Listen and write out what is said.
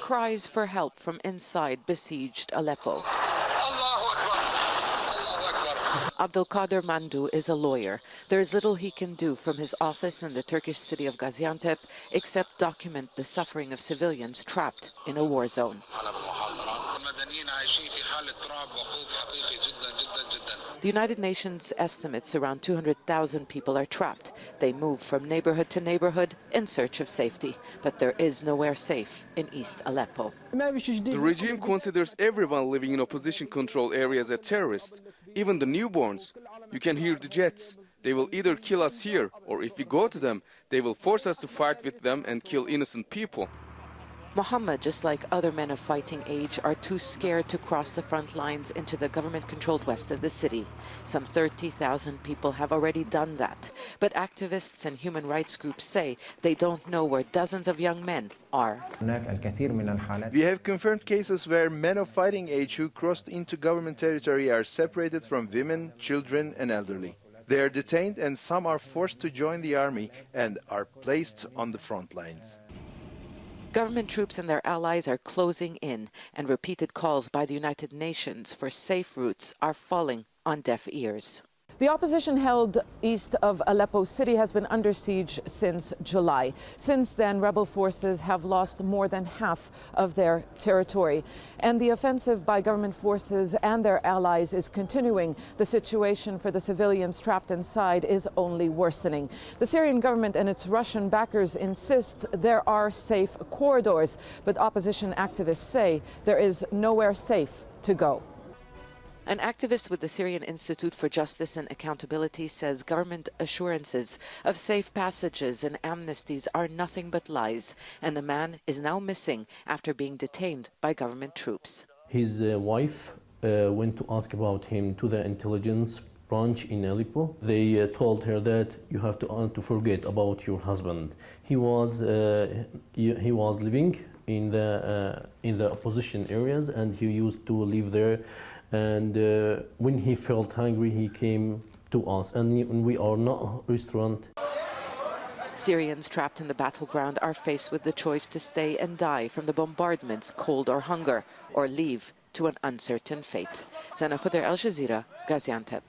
Cries for help from inside besieged Aleppo. Abdul Qadir Mandu is a lawyer. There is little he can do from his office in the Turkish city of Gaziantep except document the suffering of civilians trapped in a war zone. The United Nations estimates around 200,000 people are trapped. They move from neighborhood to neighborhood in search of safety, but there is nowhere safe in East Aleppo. The regime considers everyone living in opposition-controlled areas as terrorists, even the newborns. You can hear the jets. They will either kill us here, or if we go to them, they will force us to fight with them and kill innocent people. Mohammed, just like other men of fighting age, are too scared to cross the front lines into the government-controlled west of the city. Some 30,000 people have already done that. But activists and human rights groups say they don't know where dozens of young men are. We have confirmed cases where men of fighting age who crossed into government territory are separated from women, children and elderly. They are detained and some are forced to join the army and are placed on the front lines. Government troops and their allies are closing in, and repeated calls by the United Nations for safe routes are falling on deaf ears. The opposition held east of Aleppo city has been under siege since July. Since then, rebel forces have lost more than half of their territory. And the offensive by government forces and their allies is continuing. The situation for the civilians trapped inside is only worsening. The Syrian government and its Russian backers insist there are safe corridors, but opposition activists say there is nowhere safe to go. An activist with the Syrian Institute for Justice and Accountability says government assurances of safe passages and amnesties are nothing but lies, and the man is now missing after being detained by government troops. His wife went to ask about him to the intelligence branch in Aleppo. They told her that you have to forget about your husband. He was living in the opposition areas, and he used to live there. And when he felt hungry, he came to us, and we are not a restaurant. Syrians trapped in the battleground are faced with the choice to stay and die from the bombardments, cold or hunger, or leave to an uncertain fate. ZEINA KHODR, Al Jazeera, Gaziantep.